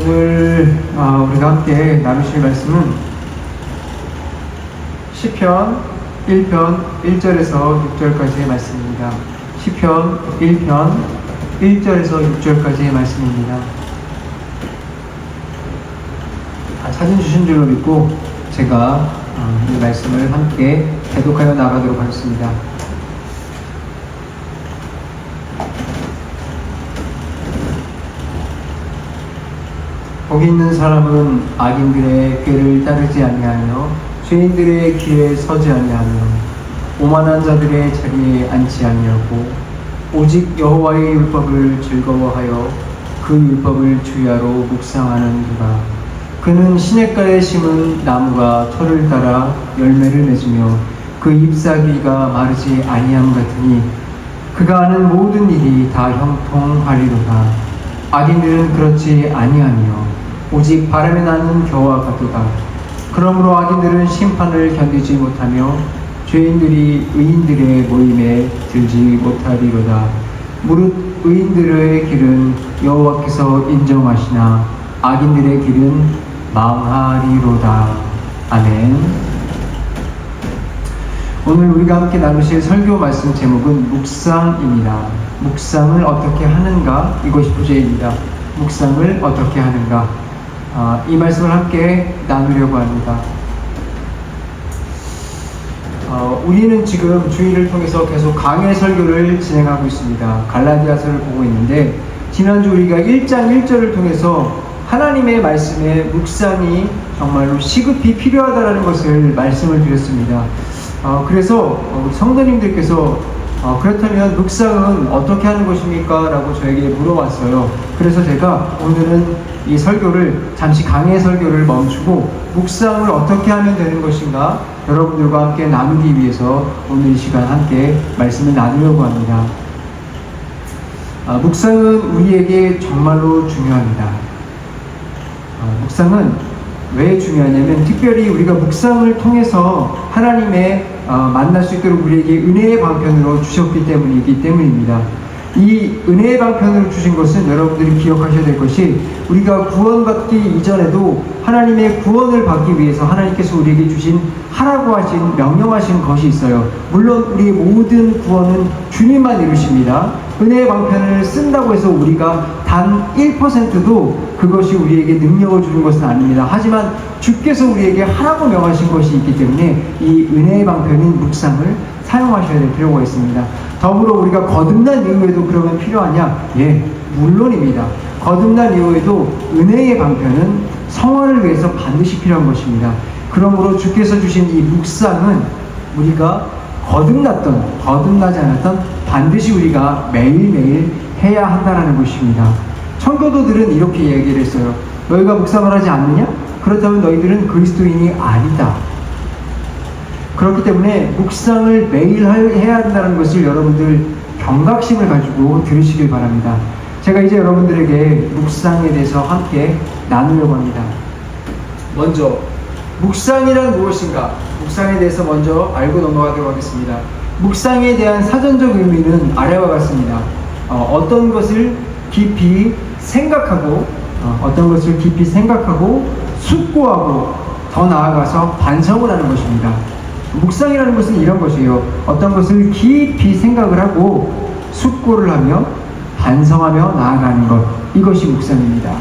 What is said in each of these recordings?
오늘 우리가 함께 나누실 말씀은 시편 1편 1절에서 6절까지의 말씀입니다. 시편 1편 1절에서 6절까지의 말씀입니다. 사진 주신 줄로 믿고 제가 이 말씀을 함께 대독하여 나가도록 하겠습니다. 복이 있는 사람은 악인들의 꾀를 따르지 아니하며 죄인들의 길에 서지 아니하며 오만한 자들의 자리에 앉지 아니하고 오직 여호와의 율법을 즐거워하여 그 율법을 주야로 묵상하는도다. 그는 시냇가에 심은 나무가 철을 따라 열매를 맺으며 그 잎사귀가 마르지 아니함 같으니 그가 하는 모든 일이 다 형통하리로다. 악인들은 그렇지 아니하며 오직 바람에 나는 겨와 같도다. 그러므로 악인들은 심판을 견디지 못하며 죄인들이 의인들의 모임에 들지 못하리로다. 무릇 의인들의 길은 여호와께서 인정하시나 악인들의 길은 망하리로다. 아멘. 오늘 우리가 함께 나누실 설교 말씀 제목은 묵상입니다. 묵상을 어떻게 하는가? 이것이 주제입니다. 묵상을 어떻게 하는가? 이 말씀을 함께 나누려고 합니다. 우리는 지금 주일을 통해서 계속 강해 설교를 진행하고 있습니다. 갈라디아서를 보고 있는데 지난주 우리가 1장 1절을 통해서 하나님의 말씀에 묵상이 정말로 시급히 필요하다라는 것을 말씀을 드렸습니다. 그래서 성도님들께서 그렇다면 묵상은 어떻게 하는 것입니까? 라고 저에게 물어봤어요. 그래서 제가 오늘은 이 설교를 잠시 강의 설교를 멈추고 묵상을 어떻게 하면 되는 것인가 여러분들과 함께 나누기 위해서 오늘 이 시간 함께 말씀을 나누려고 합니다. 묵상은 우리에게 정말로 중요합니다. 묵상은 왜 중요하냐면 특별히 우리가 묵상을 통해서 하나님의 만날 수 있도록 우리에게 은혜의 방편으로 주셨기 때문입니다. 이 은혜의 방편으로 주신 것은 여러분들이 기억하셔야 될 것이 우리가 구원받기 이전에도 하나님의 구원을 받기 위해서 하나님께서 우리에게 주신 하라고 하신 명령하신 것이 있어요. 물론 우리의 모든 구원은 주님만 이루십니다. 은혜의 방편을 쓴다고 해서 우리가 단 1%도 그것이 우리에게 능력을 주는 것은 아닙니다. 하지만 주께서 우리에게 하라고 명하신 것이 있기 때문에 이 은혜의 방편인 묵상을 사용하셔야 될 필요가 있습니다. 더불어 우리가 거듭난 이후에도 그러면 필요하냐? 예, 물론입니다. 거듭난 이후에도 은혜의 방편은 성화를 위해서 반드시 필요한 것입니다. 그러므로 주께서 주신 이 묵상은 우리가 거듭났던 거듭나지 않았던 반드시 우리가 매일매일 해야 한다는 것입니다. 청교도들은 이렇게 얘기를 했어요. 너희가 묵상을 하지 않느냐? 그렇다면 너희들은 그리스도인이 아니다. 그렇기 때문에 묵상을 매일 해야 한다는 것을 여러분들 경각심을 가지고 들으시길 바랍니다. 제가 이제 여러분들에게 묵상에 대해서 함께 나누려고 합니다. 먼저 묵상이란 무엇인가? 묵상에 대해서 먼저 알고 넘어가도록 하겠습니다. 묵상에 대한 사전적 의미는 아래와 같습니다. 어떤 것을 깊이 생각하고 숙고하고 더 나아가서 반성을 하는 것입니다. 묵상이라는 것은 이런 것이에요. 어떤 것을 깊이 생각을 하고 숙고를 하며 반성하며 나아가는 것, 이것이 묵상입니다.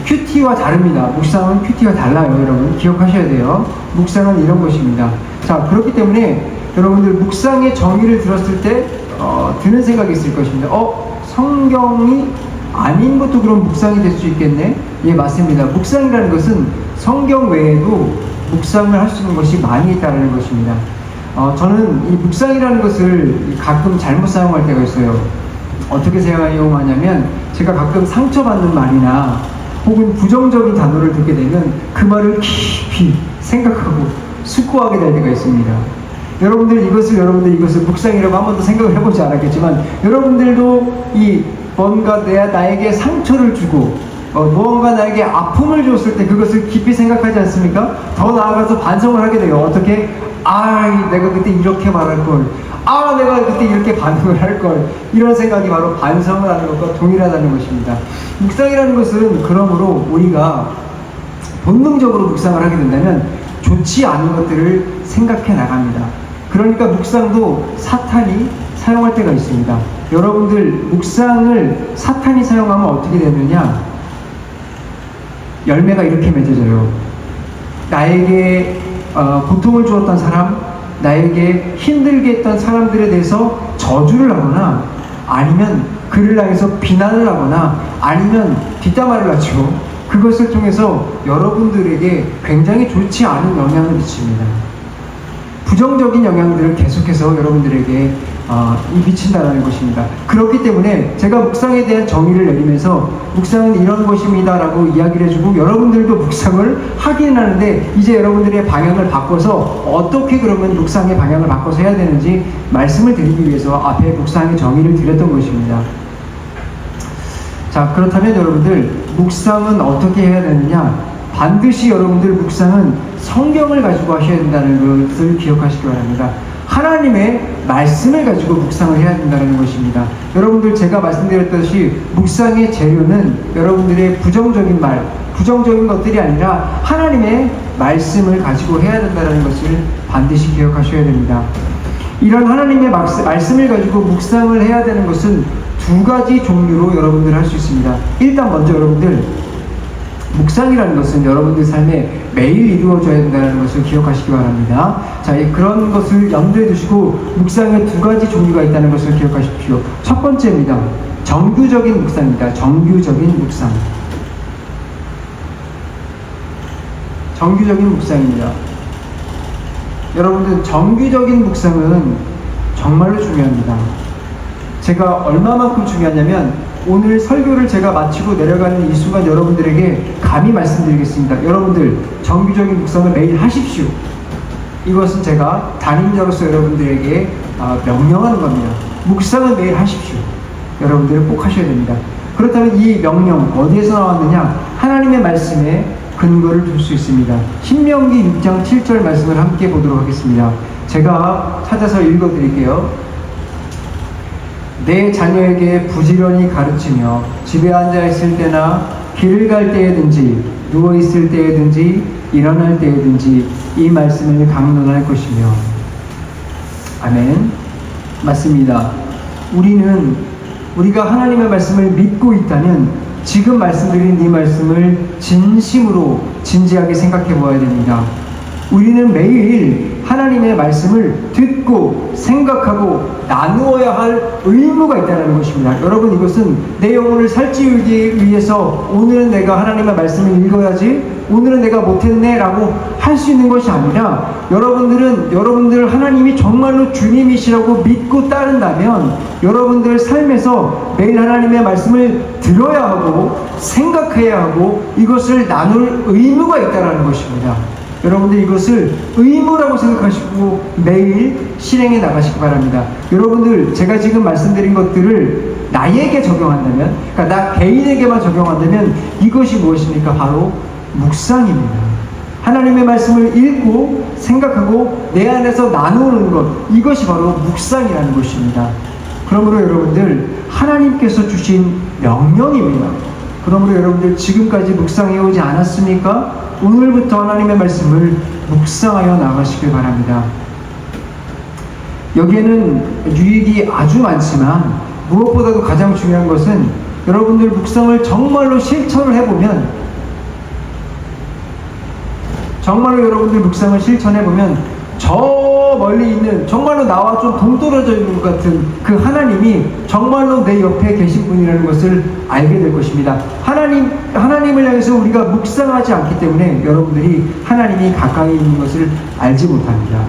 큐티와 다릅니다. 묵상은 큐티와 달라요. 여러분 기억하셔야 돼요. 묵상은 이런 것입니다. 자, 그렇기 때문에 여러분들 묵상의 정의를 들었을 때 드는 생각이 있을 것입니다. 성경이 아닌 것도 그럼 묵상이 될 수 있겠네? 예, 맞습니다. 묵상이라는 것은 성경 외에도 묵상을 할 수 있는 것이 많이 있다는 것입니다. 저는 이 묵상이라는 것을 가끔 잘못 사용할 때가 있어요. 어떻게 사용하냐면 제가 가끔 상처받는 말이나 혹은 부정적인 단어를 듣게 되면 그 말을 깊이 생각하고 숙고하게 될 때가 있습니다. 여러분들 이것을 묵상이라고 한 번도 생각을 해보지 않았겠지만 여러분들도 이 뭔가 나에게 상처를 주고 무언가 나에게 아픔을 줬을 때 그것을 깊이 생각하지 않습니까? 더 나아가서 반성을 하게 돼요. 어떻게? 내가 그때 이렇게 말할 걸. 내가 그때 이렇게 반응을 할 걸. 이런 생각이 바로 반성을 하는 것과 동일하다는 것입니다. 묵상이라는 것은 그러므로 우리가 본능적으로 묵상을 하게 된다면 좋지 않은 것들을 생각해 나갑니다. 그러니까 묵상도 사탄이 사용할 때가 있습니다. 여러분들 묵상을 사탄이 사용하면 어떻게 되느냐? 열매가 이렇게 맺어져요. 나에게 고통을 주었던 사람, 나에게 힘들게 했던 사람들에 대해서 저주를 하거나 아니면 그를 향해서 비난을 하거나 아니면 뒷담화를 하죠. 그것을 통해서 여러분들에게 굉장히 좋지 않은 영향을 미칩니다. 부정적인 영향들을 계속해서 여러분들에게 미친다는 것입니다. 그렇기 때문에 제가 묵상에 대한 정의를 내리면서 묵상은 이런 것입니다 라고 이야기를 해주고 여러분들도 묵상을 하긴 하는데 이제 여러분들의 방향을 바꿔서 어떻게 그러면 묵상의 방향을 바꿔서 해야 되는지 말씀을 드리기 위해서 앞에 묵상의 정의를 드렸던 것입니다. 자, 그렇다면 여러분들 묵상은 어떻게 해야 되느냐? 반드시 여러분들 묵상은 성경을 가지고 하셔야 된다는 것을 기억하시기 바랍니다. 하나님의 말씀을 가지고 묵상을 해야 된다는 것입니다. 여러분들 제가 말씀드렸듯이 묵상의 재료는 여러분들의 부정적인 말, 부정적인 것들이 아니라 하나님의 말씀을 가지고 해야 된다는 것을 반드시 기억하셔야 됩니다. 이런 하나님의 말씀을 가지고 묵상을 해야 되는 것은 두 가지 종류로 여러분들 할 수 있습니다. 일단 먼저 여러분들 묵상이라는 것은 여러분들 삶에 매일 이루어져야 된다는 것을 기억하시기 바랍니다. 자, 그런 것을 염두에 두시고 묵상에 두 가지 종류가 있다는 것을 기억하십시오. 첫 번째입니다. 정규적인 묵상입니다. 정규적인 묵상. 정규적인 묵상입니다. 여러분들 정규적인 묵상은 정말로 중요합니다. 제가 얼마만큼 중요하냐면 오늘 설교를 제가 마치고 내려가는 이 순간 여러분들에게 감히 말씀드리겠습니다. 여러분들 정규적인 묵상을 매일 하십시오. 이것은 제가 담임자로서 여러분들에게 명령하는 겁니다. 묵상을 매일 하십시오. 여러분들은 꼭 하셔야 됩니다. 그렇다면 이 명령 어디에서 나왔느냐? 하나님의 말씀에 근거를 둘 수 있습니다. 신명기 6장 7절 말씀을 함께 보도록 하겠습니다. 제가 찾아서 읽어드릴게요. 내 자녀에게 부지런히 가르치며 집에 앉아있을 때나 길을 갈 때에든지 누워있을 때에든지 일어날 때에든지 이 말씀을 강론할 것이며. 아멘. 맞습니다. 우리가 하나님의 말씀을 믿고 있다면 지금 말씀드린 이 말씀을 진심으로 진지하게 생각해 보아야 됩니다. 우리는 매일 하나님의 말씀을 듣고 생각하고 나누어야 할 의무가 있다는 것입니다. 여러분, 이것은 내 영혼을 살찌우기 위해서 오늘은 내가 하나님의 말씀을 읽어야지, 오늘은 내가 못했네 라고 할 수 있는 것이 아니라 여러분들 하나님이 정말로 주님이시라고 믿고 따른다면 여러분들 삶에서 매일 하나님의 말씀을 들어야 하고 생각해야 하고 이것을 나눌 의무가 있다는 것입니다. 여러분들 이것을 의무라고 생각하시고 매일 실행해 나가시기 바랍니다. 여러분들 제가 지금 말씀드린 것들을 나에게 적용한다면, 그러니까 나 개인에게만 적용한다면 이것이 무엇입니까? 바로 묵상입니다. 하나님의 말씀을 읽고 생각하고 내 안에서 나누는 것, 이것이 바로 묵상이라는 것입니다. 그러므로 여러분들 하나님께서 주신 명령입니다. 그러므로 여러분들 지금까지 묵상해 오지 않았습니까? 오늘부터 하나님의 말씀을 묵상하여 나가시길 바랍니다. 여기에는 유익이 아주 많지만 무엇보다도 가장 중요한 것은 여러분들 묵상을 정말로 실천을 해보면, 정말로 여러분들 묵상을 실천해보면 저 멀리 있는, 정말로 나와 좀 동떨어져 있는 것 같은 그 하나님이 정말로 내 옆에 계신 분이라는 것을 알게 될 것입니다. 하나님을 향해서 우리가 묵상하지 않기 때문에 여러분들이 하나님이 가까이 있는 것을 알지 못합니다.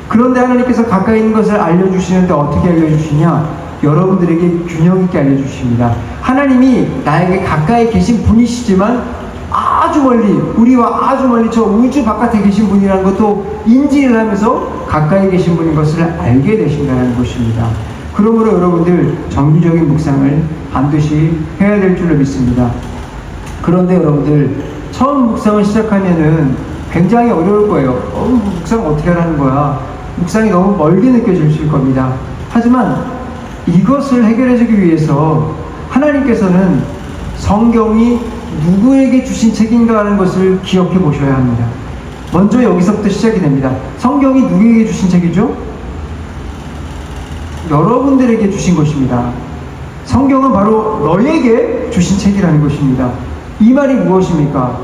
그런데 하나님께서 가까이 있는 것을 알려주시는데 어떻게 알려주시냐? 여러분들에게 균형 있게 알려주십니다. 하나님이 나에게 가까이 계신 분이시지만 아주 멀리, 우리와 아주 멀리 저 우주 바깥에 계신 분이라는 것도 인지를 하면서 가까이 계신 분인 것을 알게 되신다는 것입니다. 그러므로 여러분들 정기적인 묵상을 반드시 해야 될 줄로 믿습니다. 그런데 여러분들, 처음 묵상을 시작하면은 굉장히 어려울 거예요. 묵상 어떻게 하라는 거야? 묵상이 너무 멀게 느껴질 겁니다. 하지만 이것을 해결해주기 위해서 하나님께서는 성경이 누구에게 주신 책인가 하는 것을 기억해 보셔야 합니다. 먼저 여기서부터 시작이 됩니다. 성경이 누구에게 주신 책이죠? 여러분들에게 주신 것입니다. 성경은 바로 너에게 주신 책이라는 것입니다. 이 말이 무엇입니까?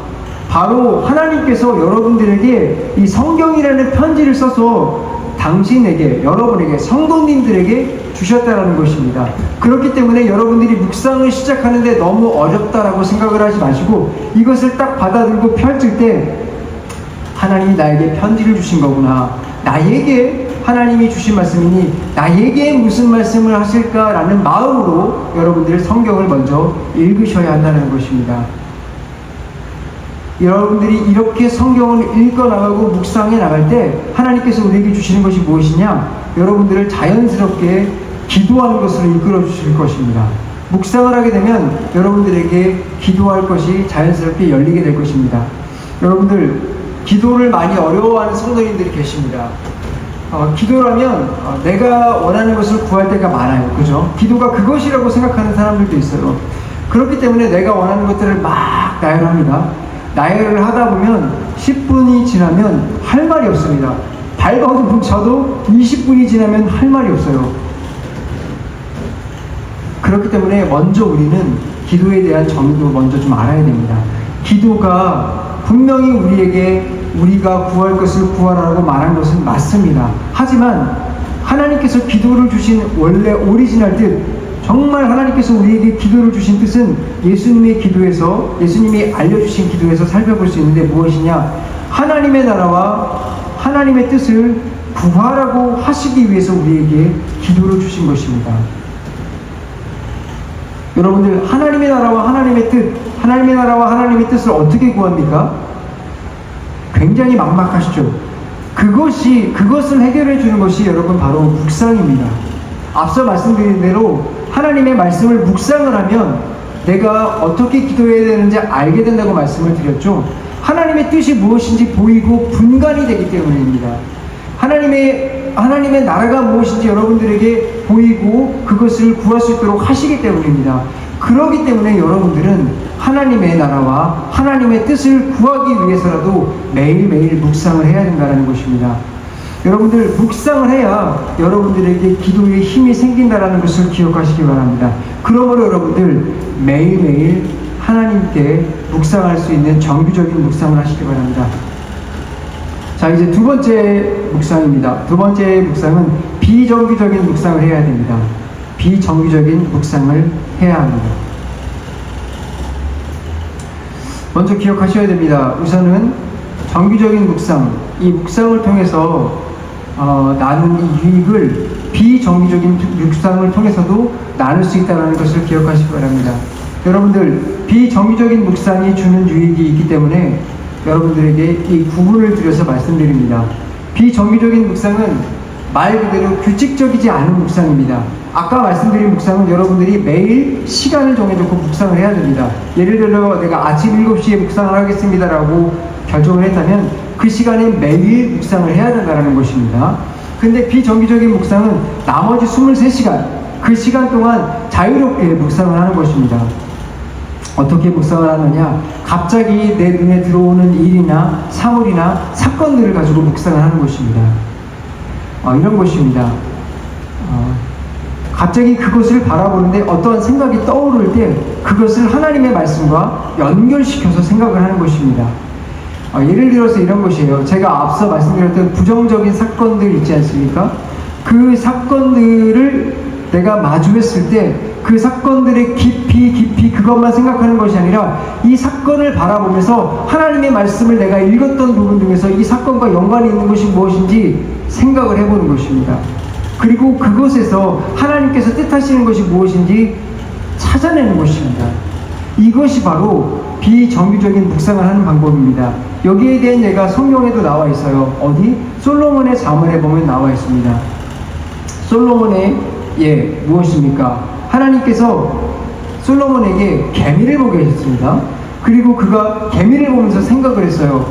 바로 하나님께서 여러분들에게 이 성경이라는 편지를 써서 당신에게, 여러분에게, 성도님들에게 주셨다라는 것입니다. 그렇기 때문에 여러분들이 묵상을 시작하는데 너무 어렵다라고 생각을 하지 마시고, 이것을 딱 받아들고 펼칠 때 하나님이 나에게 편지를 주신 거구나, 나에게 하나님이 주신 말씀이니 나에게 무슨 말씀을 하실까라는 마음으로 여러분들 성경을 먼저 읽으셔야 한다는 것입니다. 여러분들이 이렇게 성경을 읽어나가고 묵상해 나갈 때 하나님께서 우리에게 주시는 것이 무엇이냐? 여러분들을 자연스럽게 기도하는 것으로 이끌어 주실 것입니다. 묵상을 하게 되면 여러분들에게 기도할 것이 자연스럽게 열리게 될 것입니다. 여러분들, 기도를 많이 어려워하는 성도님들이 계십니다. 기도라면 내가 원하는 것을 구할 때가 많아요. 그죠? 기도가 그것이라고 생각하는 사람들도 있어요. 그렇기 때문에 내가 원하는 것들을 막 나열합니다. 나열을 하다 보면 10분이 지나면 할 말이 없습니다. 발버둥 뭉쳐도 20분이 지나면 할 말이 없어요. 그렇기 때문에 먼저 우리는 기도에 대한 정의도 먼저 좀 알아야 됩니다. 기도가 분명히 우리에게 우리가 구할 것을 구하라고 말한 것은 맞습니다. 하지만 하나님께서 기도를 주신 원래 오리지널 뜻, 정말 하나님께서 우리에게 기도를 주신 뜻은 예수님의 기도에서, 예수님이 알려주신 기도에서 살펴볼 수 있는데 무엇이냐? 하나님의 나라와 하나님의 뜻을 구하라고 하시기 위해서 우리에게 기도를 주신 것입니다. 여러분들, 하나님의 나라와 하나님의 뜻, 하나님의 나라와 하나님의 뜻을 어떻게 구합니까? 굉장히 막막하시죠? 그것을 해결해 주는 것이 여러분 바로 묵상입니다. 앞서 말씀드린 대로 하나님의 말씀을 묵상을 하면 내가 어떻게 기도해야 되는지 알게 된다고 말씀을 드렸죠. 하나님의 뜻이 무엇인지 보이고 분간이 되기 때문입니다. 하나님의 나라가 무엇인지 여러분들에게 보이고 그것을 구할 수 있도록 하시기 때문입니다. 그렇기 때문에 여러분들은 하나님의 나라와 하나님의 뜻을 구하기 위해서라도 매일매일 묵상을 해야 된다는 것입니다. 여러분들, 묵상을 해야 여러분들에게 기도에 힘이 생긴다는 것을 기억하시기 바랍니다. 그러므로 여러분들 매일매일 하나님께 묵상할 수 있는 정규적인 묵상을 하시기 바랍니다. 자, 이제 두 번째 묵상입니다. 두 번째 묵상은 비정규적인 묵상을 해야 됩니다. 비정규적인 묵상을 해야 합니다. 먼저 기억하셔야 됩니다. 우선은 정규적인 묵상, 이 묵상을 통해서 나눈 이 유익을 비정규적인 묵상을 통해서도 나눌 수 있다는 것을 기억하시기 바랍니다. 여러분들, 비정규적인 묵상이 주는 유익이 있기 때문에 여러분들에게 이 구분을 드려서 말씀드립니다. 비정규적인 묵상은 말 그대로 규칙적이지 않은 묵상입니다. 아까 말씀드린 묵상은 여러분들이 매일 시간을 정해놓고 묵상을 해야 됩니다. 예를 들어 내가 아침 7시에 묵상을 하겠습니다라고 결정을 했다면 그 시간에 매일 묵상을 해야 된다는 것입니다. 근데 비정기적인 묵상은 나머지 23시간, 그 시간 동안 자유롭게 묵상을 하는 것입니다. 어떻게 묵상을 하느냐? 갑자기 내 눈에 들어오는 일이나 사물이나 사건들을 가지고 묵상을 하는 것입니다. 이런 것입니다. 갑자기 그것을 바라보는데 어떠한 생각이 떠오를 때 그것을 하나님의 말씀과 연결시켜서 생각을 하는 것입니다. 예를 들어서 이런 것이에요. 제가 앞서 말씀드렸던 부정적인 사건들 있지 않습니까? 그 사건들을 내가 마주했을 때 그 사건들의 깊이 그것만 생각하는 것이 아니라 이 사건을 바라보면서 하나님의 말씀을 내가 읽었던 부분 중에서 이 사건과 연관이 있는 것이 무엇인지 생각을 해보는 것입니다. 그리고 그것에서 하나님께서 뜻하시는 것이 무엇인지 찾아내는 것입니다. 이것이 바로 비정규적인 묵상을 하는 방법입니다. 여기에 대한 예가 성경에도 나와 있어요. 어디? 솔로몬의 잠언에 보면 나와 있습니다. 솔로몬의 예 무엇입니까? 하나님께서 솔로몬에게 개미를 보게 하셨습니다. 그리고 그가 개미를 보면서 생각을 했어요.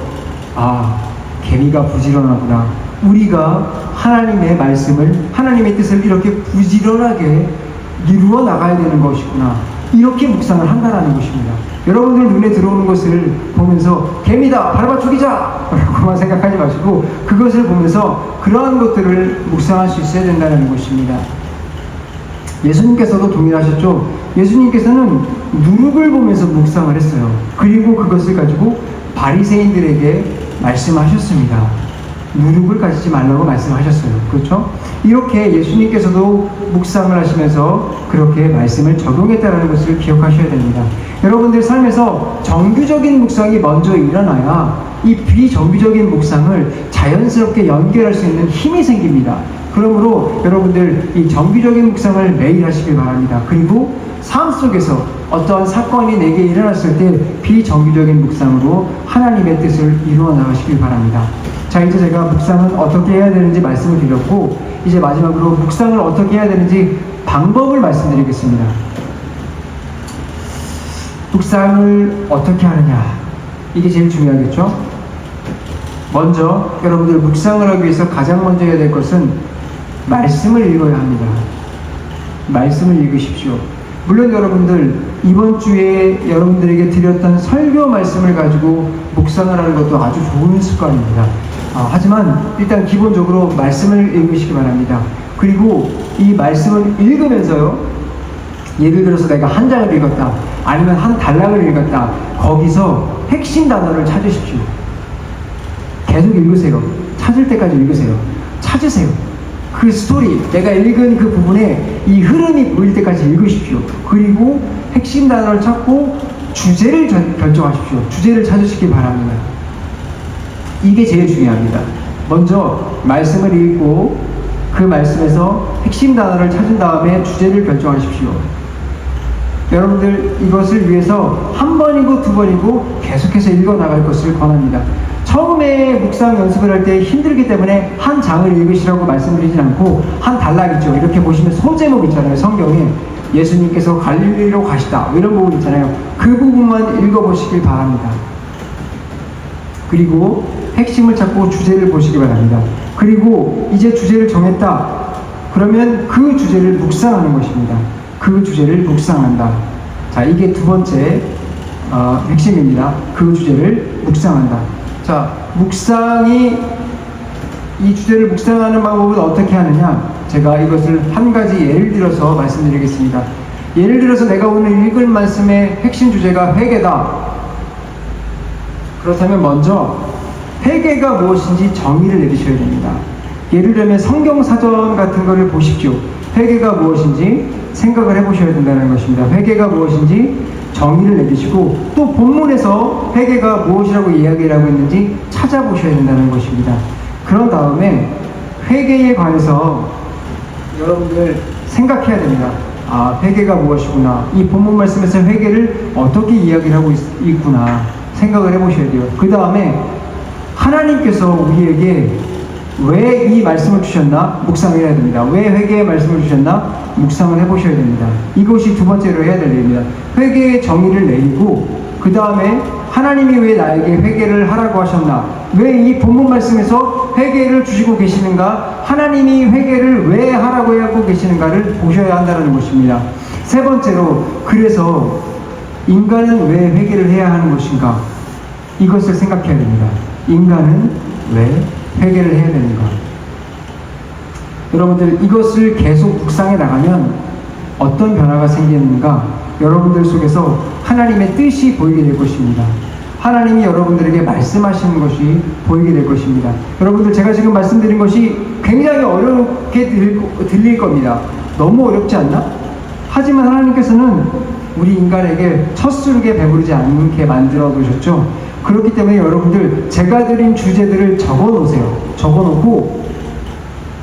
아, 개미가 부지런하구나. 우리가 하나님의 말씀을, 하나님의 뜻을 이렇게 부지런하게 이루어 나가야 되는 것이구나. 이렇게 묵상을 한다는 것입니다. 여러분들 눈에 들어오는 것을 보면서 개미다, 밟아 죽이자! 라고만 생각하지 마시고 그것을 보면서 그러한 것들을 묵상할 수 있어야 된다는 것입니다. 예수님께서도 동일하셨죠. 예수님께서는 누룩을 보면서 묵상을 했어요. 그리고 그것을 가지고 바리새인들에게 말씀하셨습니다. 누룩을 가지지 말라고 말씀하셨어요. 그렇죠? 이렇게 예수님께서도 묵상을 하시면서 그렇게 말씀을 적용했다는 것을 기억하셔야 됩니다. 여러분들 삶에서 정규적인 묵상이 먼저 일어나야 이 비정규적인 묵상을 자연스럽게 연결할 수 있는 힘이 생깁니다. 그러므로 여러분들 이 정규적인 묵상을 매일 하시길 바랍니다. 그리고 삶 속에서 어떠한 사건이 내게 일어났을 때 비정규적인 묵상으로 하나님의 뜻을 이루어 나가시길 바랍니다. 자, 이제 제가 묵상은 어떻게 해야 되는지 말씀을 드렸고, 이제 마지막으로 묵상을 어떻게 해야 되는지 방법을 말씀드리겠습니다. 묵상을 어떻게 하느냐, 이게 제일 중요하겠죠? 먼저 여러분들 묵상을 하기 위해서 가장 먼저 해야 될 것은 말씀을 읽어야 합니다. 말씀을 읽으십시오. 물론 여러분들 이번 주에 여러분들에게 드렸던 설교 말씀을 가지고 묵상을 하는 것도 아주 좋은 습관입니다. 하지만 일단 기본적으로 말씀을 읽으시기 바랍니다. 그리고 이 말씀을 읽으면서요, 예를 들어서 내가 한 장을 읽었다, 아니면 한 단락을 읽었다, 거기서 핵심 단어를 찾으십시오. 계속 읽으세요. 찾을 때까지 읽으세요. 찾으세요. 그 스토리, 내가 읽은 그 부분에 이 흐름이 보일 때까지 읽으십시오. 그리고 핵심 단어를 찾고 주제를 결정하십시오. 주제를 찾으시기 바랍니다. 이게 제일 중요합니다. 먼저 말씀을 읽고 그 말씀에서 핵심 단어를 찾은 다음에 주제를 결정하십시오. 여러분들 이것을 위해서 한 번이고 두 번이고 계속해서 읽어 나갈 것을 권합니다. 처음에 묵상 연습을 할 때 힘들기 때문에 한 장을 읽으시라고 말씀드리진 않고 한 단락 있죠. 이렇게 보시면 소제목 있잖아요. 성경에 예수님께서 갈릴리로 가시다 이런 부분 있잖아요. 그 부분만 읽어보시길 바랍니다. 그리고 핵심을 찾고 주제를 보시기 바랍니다. 그리고 이제 주제를 정했다. 그러면 그 주제를 묵상하는 것입니다. 그 주제를 묵상한다. 자, 이게 두 번째 핵심입니다. 그 주제를 묵상한다. 자, 이 주제를 묵상하는 방법은 어떻게 하느냐? 제가 이것을 한 가지 예를 들어서 말씀드리겠습니다. 예를 들어서 내가 오늘 읽을 말씀의 핵심 주제가 회개다. 그렇다면 먼저 회개가 무엇인지 정의를 내리셔야 됩니다. 예를 들면 성경사전 같은 거를 보십시오. 회개가 무엇인지 생각을 해보셔야 된다는 것입니다. 회개가 무엇인지 정의를 내리시고 또 본문에서 회개가 무엇이라고 이야기를 하고 있는지 찾아보셔야 된다는 것입니다. 그런 다음에 회개에 관해서 여러분들 생각해야 됩니다. 아, 회개가 무엇이구나. 이 본문 말씀에서 회개를 어떻게 이야기를 하고 있구나 생각을 해보셔야 돼요. 그 다음에 하나님께서 우리에게 왜 이 말씀을 주셨나 묵상을 해야 됩니다. 왜 회개의 말씀을 주셨나 묵상을 해보셔야 됩니다. 이것이 두 번째로 해야 될 일입니다. 회개의 정의를 내리고 그 다음에 하나님이 왜 나에게 회개를 하라고 하셨나, 왜 이 본문 말씀에서 회개를 주시고 계시는가, 하나님이 회개를 왜 하라고 하고 계시는가를 보셔야 한다는 것입니다. 세 번째로, 그래서 인간은 왜 회개를 해야 하는 것인가, 이것을 생각해야 됩니다. 인간은 왜 회개를 해야 되는가. 여러분들 이것을 계속 묵상해 나가면 어떤 변화가 생기는가, 여러분들 속에서 하나님의 뜻이 보이게 될 것입니다. 하나님이 여러분들에게 말씀하시는 것이 보이게 될 것입니다. 여러분들 제가 지금 말씀드린 것이 굉장히 어렵게 들릴 겁니다. 너무 어렵지 않나? 하지만 하나님께서는 우리 인간에게 첫 수룩에 배부르지 않게 만들어 놓으셨죠. 그렇기 때문에 여러분들 제가 드린 주제들을 적어 놓으세요. 적어 놓고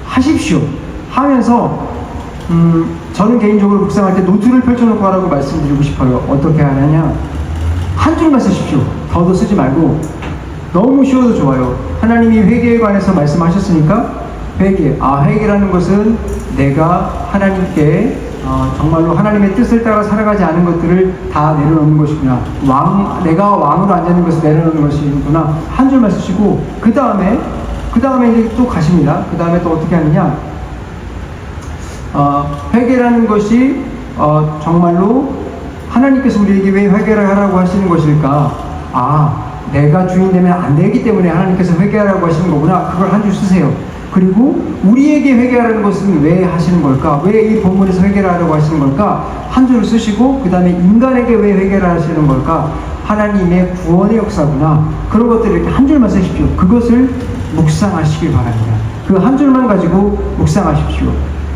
하십시오. 하면서 저는 개인적으로 묵상할 때 노트를 펼쳐놓고 하라고 말씀드리고 싶어요. 어떻게 하느냐, 한 줄만 쓰십시오. 더도 쓰지 말고. 너무 쉬워도 좋아요. 하나님이 회개에 관해서 말씀하셨으니까 회개. 회개라는 것은 내가 하나님께 정말로 하나님의 뜻을 따라 살아가지 않은 것들을 다 내려놓는 것이구나. 내가 왕으로 앉는 것을 내려놓는 것이구나. 한 줄만 쓰시고 그 다음에 이제 또 가십니다. 그 다음에 또 어떻게 하느냐? 회개라는 것이 정말로 하나님께서 우리에게 왜 회개를 하라고 하시는 것일까? 내가 주인 되면 안 되기 때문에 하나님께서 회개하라고 하시는 거구나. 그걸 한 줄 쓰세요. 그리고 우리에게 회개하라는 것은 왜 하시는 걸까? 왜 이 본문에서 회개를 하라고 하시는 걸까? 한 줄을 쓰시고 그 다음에 인간에게 왜 회개를 하시는 걸까? 하나님의 구원의 역사구나. 그런 것들을 이렇게 한 줄만 쓰십시오. 그것을 묵상하시길 바랍니다. 그 한 줄만 가지고 묵상하십시오.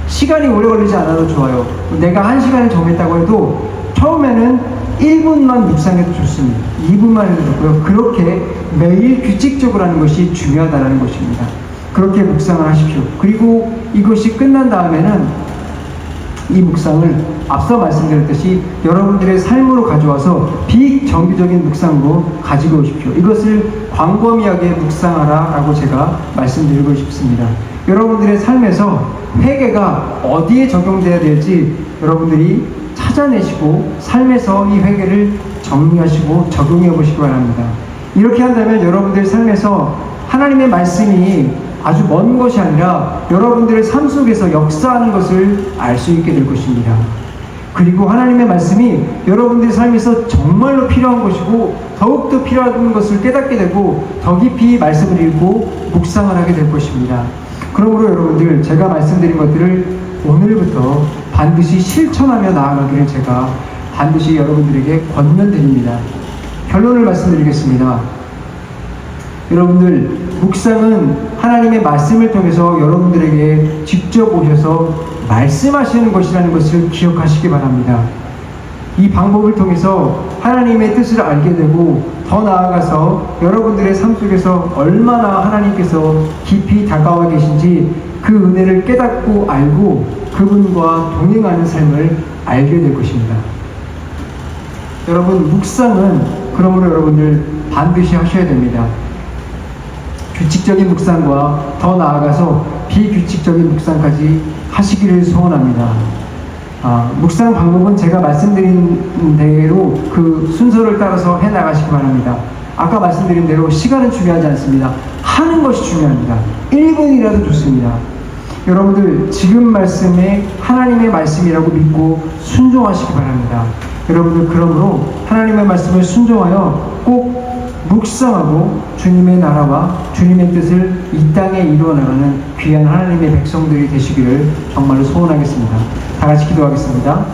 시간이 오래 걸리지 않아도 좋아요. 내가 1시간을 정했다고 해도 처음에는 1분만 묵상해도 좋습니다. 2분만 해도 좋고요. 그렇게 매일 규칙적으로 하는 것이 중요하다는 것입니다. 그렇게 묵상을 하십시오. 그리고 이것이 끝난 다음에는 이 묵상을 앞서 말씀드렸듯이 여러분들의 삶으로 가져와서 비정규적인 묵상으로 가지고 오십시오. 이것을 광범위하게 묵상하라 라고 제가 말씀드리고 싶습니다. 여러분들의 삶에서 회개가 어디에 적용돼야 될지 여러분들이 찾아내시고 삶에서 이 회개를 정리하시고 적용해 보시기 바랍니다. 이렇게 한다면 여러분들의 삶에서 하나님의 말씀이 아주 먼 것이 아니라 여러분들의 삶 속에서 역사하는 것을 알 수 있게 될 것입니다. 그리고 하나님의 말씀이 여러분들의 삶에서 정말로 필요한 것이고 더욱더 필요한 것을 깨닫게 되고 더 깊이 말씀을 읽고 묵상을 하게 될 것입니다. 그러므로 여러분들, 제가 말씀드린 것들을 오늘부터 반드시 실천하며 나아가기를 제가 반드시 여러분들에게 권면드립니다. 결론을 말씀드리겠습니다. 여러분들, 묵상은 하나님의 말씀을 통해서 여러분들에게 직접 오셔서 말씀하시는 것이라는 것을 기억하시기 바랍니다. 이 방법을 통해서 하나님의 뜻을 알게 되고 더 나아가서 여러분들의 삶 속에서 얼마나 하나님께서 깊이 다가와 계신지 그 은혜를 깨닫고 알고 그분과 동행하는 삶을 알게 될 것입니다. 여러분, 묵상은 그러므로 여러분들 반드시 하셔야 됩니다. 규칙적인 묵상과 더 나아가서 비규칙적인 묵상까지 하시기를 소원합니다. 묵상 방법은 제가 말씀드린 대로 그 순서를 따라서 해나가시기 바랍니다. 아까 말씀드린 대로 시간은 중요하지 않습니다. 하는 것이 중요합니다. 1분이라도 좋습니다. 여러분들, 지금 말씀에 하나님의 말씀이라고 믿고 순종하시기 바랍니다. 여러분들, 그러므로 하나님의 말씀을 순종하여 꼭 묵상하고 주님의 나라와 주님의 뜻을 이 땅에 이루어나가는 귀한 하나님의 백성들이 되시기를 정말로 소원하겠습니다. 다 같이 기도하겠습니다.